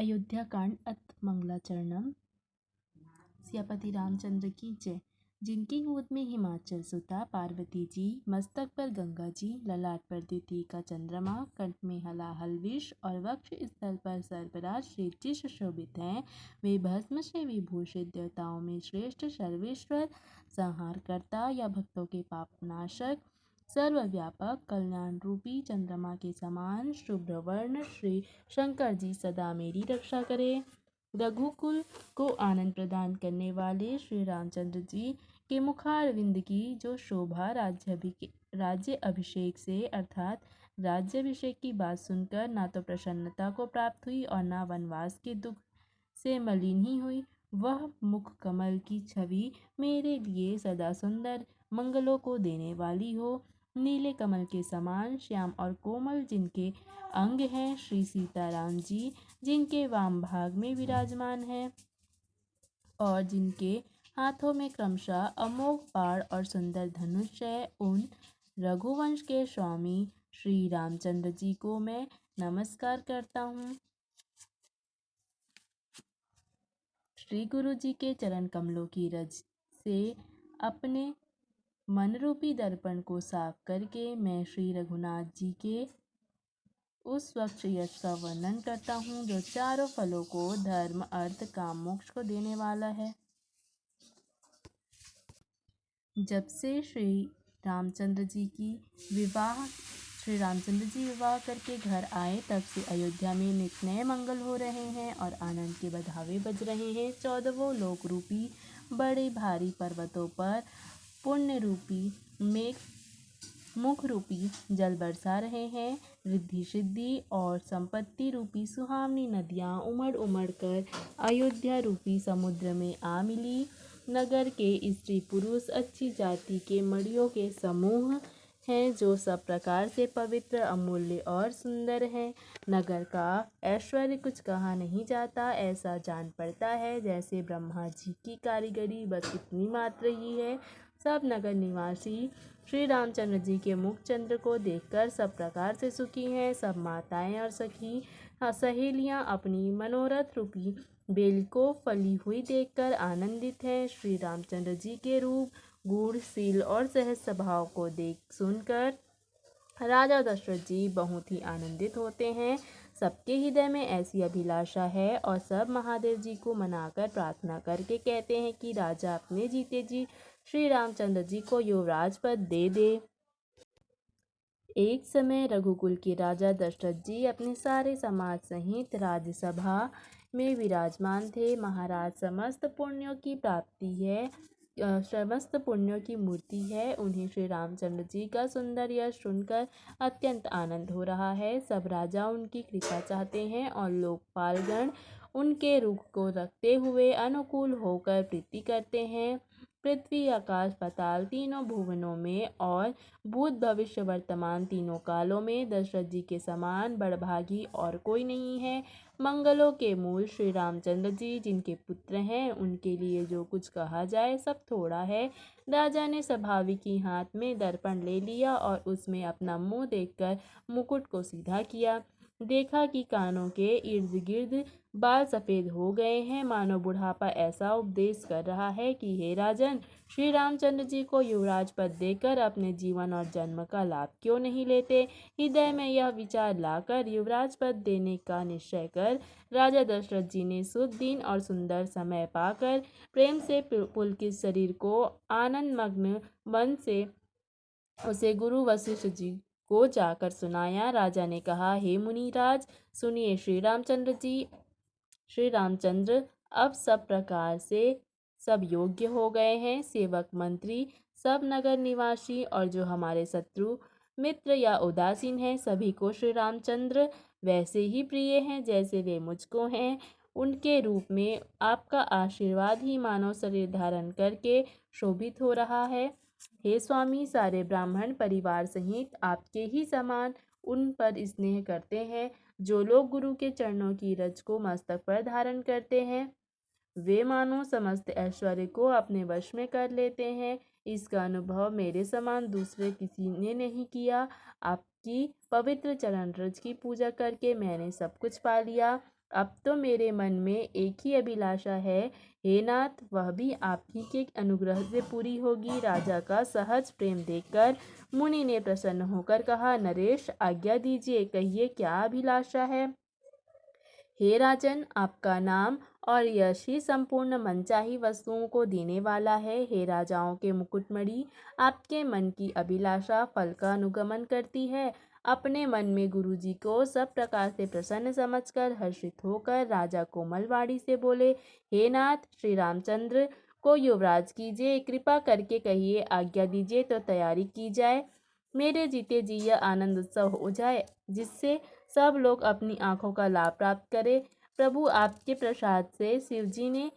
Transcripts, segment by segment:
अयोध्या कांड अथ मंगलाचरणम। सियापति रामचंद्र की जय। जिनकी गोद में हिमाचल सुता पार्वती जी, मस्तक पर गंगा जी, ललाट पर द्वितीय का चंद्रमा, कंठ में हलाहल विष और वक्ष स्थल पर सर्पराज श्री जी सुशोभित हैं। वे भस्म से विभूषित देवताओं में श्रेष्ठ सर्वेश्वर, संहार करता या भक्तों के पाप नाशक, सर्वव्यापक, कल्याण रूपी चंद्रमा के समान शुभ्रवर्ण श्री शंकर जी सदा मेरी रक्षा करे। रघुकुल को आनंद प्रदान करने वाले श्री रामचंद्र जी के मुखारविंद की जो शोभा राज्य अभिषेक से अर्थात राज्याभिषेक की बात सुनकर ना तो प्रसन्नता को प्राप्त हुई और ना वनवास के दुख से मलिन ही हुई, वह मुख कमल की छवि मेरे लिए सदा सुंदर मंगलों को देने वाली हो। नीले कमल के समान श्याम और कोमल जिनके अंग हैं, श्री सीताराम जी जिनके वाम भाग में विराजमान हैं और जिनके हाथों में क्रमशः अमोघ बाण और सुंदर धनुष है, उन रघुवंश के स्वामी श्री रामचंद्र जी को मैं नमस्कार करता हूँ। श्री गुरु जी के चरण कमलों की रज से अपने मन रूपी दर्पण को साफ करके मैं श्री रघुनाथ जी के उस स्वच्छ यश का वर्णन करता हूँ जो चारों फलों को धर्म अर्थ काम मोक्ष को देने वाला है। जब से श्री रामचंद्र जी विवाह करके घर आए, तब से अयोध्या में नित नए मंगल हो रहे हैं और आनंद के बधावे बज रहे हैं। 14 लोक रूपी बड़े भारी पर्वतों पर पुण्य रूपी मेघ मुख रूपी जल बरसा रहे हैं। रिद्धि सिद्धि और संपत्ति रूपी सुहावनी नदियाँ उमड़ उमड़ कर अयोध्या रूपी समुद्र में आ मिली। नगर के स्त्री पुरुष अच्छी जाति के मड़ियों के समूह हैं जो सब प्रकार से पवित्र, अमूल्य और सुंदर हैं। नगर का ऐश्वर्य कुछ कहा नहीं जाता, ऐसा जान पड़ता है जैसे ब्रह्मा जी की कारीगरी बस इतनी मात्र ही है। सब नगर निवासी श्री रामचंद्र जी के मुख चंद्र को देखकर सब प्रकार से सुखी हैं। सब माताएं और सखी सहेलियां अपनी मनोरथ रूपी बेल को फली हुई देखकर आनंदित हैं। श्री रामचंद्र जी के रूप, गूढ़, शील और सहज स्वभाव को देख सुनकर राजा दशरथ जी बहुत ही आनंदित होते हैं। सबके हृदय में ऐसी अभिलाषा है और सब महादेव जी को मनाकर प्रार्थना करके कहते हैं कि राजा अपने जीते जी श्री रामचंद्र जी को युवराज पद दे दे। एक समय रघुकुल के राजा दशरथ जी अपने सारे समाज सहित राज्यसभा में विराजमान थे। महाराज समस्त पुण्यों की मूर्ति है। उन्हें श्री रामचंद्र जी का सुंदर यश सुनकर अत्यंत आनंद हो रहा है। सब राजा उनकी कृपा चाहते हैं और लोकपालगण उनके रुख को रखते हुए अनुकूल होकर प्रीति करते हैं। पृथ्वी, आकाश, पाताल तीनों भुवनों में और भूत भविष्य वर्तमान तीनों कालों में दशरथ जी के समान बड़भागी और कोई नहीं है। मंगलों के मूल श्री रामचंद्र जी जिनके पुत्र हैं, उनके लिए जो कुछ कहा जाए सब थोड़ा है। राजा ने स्वाभाविक ही हाथ में दर्पण ले लिया और उसमें अपना मुंह देखकर मुकुट को सीधा किया। देखा कि कानों के इर्द गिर्द बाल सफेद हो गए हैं, मानो बुढ़ापा ऐसा उपदेश कर रहा है कि हे राजन, श्री रामचंद्र जी को युवराज पद देकर अपने जीवन और जन्म का लाभ क्यों नहीं लेते। हृदय में यह विचार लाकर युवराज पद देने का निश्चय कर राजा दशरथ जी ने शुभ दिन और सुंदर समय पाकर प्रेम से पुलकित शरीर को आनंद मग्न मन से उसे गुरु वशिष्ठ जी को जाकर सुनाया। राजा ने कहा, हे मुनिराज सुनिए, श्री रामचंद्र अब सब प्रकार से सब योग्य हो गए हैं। सेवक, मंत्री, सब नगर निवासी और जो हमारे शत्रु मित्र या उदासीन हैं, सभी को श्री रामचंद्र वैसे ही प्रिय हैं जैसे वे मुझको हैं। उनके रूप में आपका आशीर्वाद ही मानव शरीर धारण करके शोभित हो रहा है। हे स्वामी, सारे ब्राह्मण परिवार सहित आपके ही समान उन पर स्नेह करते हैं। जो लोग गुरु के चरणों की रज को मस्तक पर धारण करते हैं, वे मानो समस्त ऐश्वर्य को अपने वश में कर लेते हैं। इसका अनुभव मेरे समान दूसरे किसी ने नहीं किया। आपकी पवित्र चरण रज की पूजा करके मैंने सब कुछ पा लिया। अब तो मेरे मन में एक ही अभिलाषा है, हे नाथ, वह भी आप ही के अनुग्रह से पूरी होगी। राजा का सहज प्रेम देखकर मुनि ने प्रसन्न होकर कहा, नरेश, आज्ञा दीजिए, कहिए क्या अभिलाषा है। हे राजन, आपका नाम और यश ही संपूर्ण मनचाही वस्तुओं को देने वाला है। हे राजाओं के मुकुटमणि, आपके मन की अभिलाषा फल का अनुगमन करती है। अपने मन में गुरुजी को सब प्रकार से प्रसन्न समझकर हर्षित होकर राजा कोमल वाणी से बोले, हे नाथ, श्री रामचंद्र को युवराज कीजिए, कृपा करके कहिए, आज्ञा दीजिए तो तैयारी की जाए। मेरे जीते जी यह आनंद उत्सव हो जाए, जिससे सब लोग अपनी आंखों का लाभ प्राप्त करें। प्रभु, आपके प्रसाद से शिवजी ने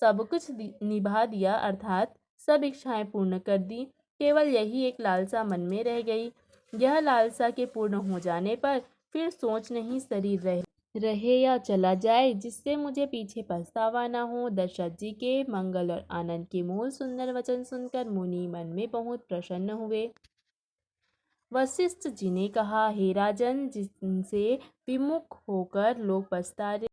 सब कुछ निभा दिया, अर्थात सब इच्छाएं पूर्ण कर दी। केवल यही एक लालसा मन में रह गई। यह लालसा के पूर्ण हो जाने पर फिर सोच नहीं, शरीर रहे या चला जाए, जिससे मुझे पीछे पछतावा न हो। दशरथ जी के मंगल और आनंद के मूल सुंदर वचन सुनकर मुनि मन में बहुत प्रसन्न हुए। वशिष्ठ जी ने कहा, हे राजन, जिनसे विमुख होकर लोग पछता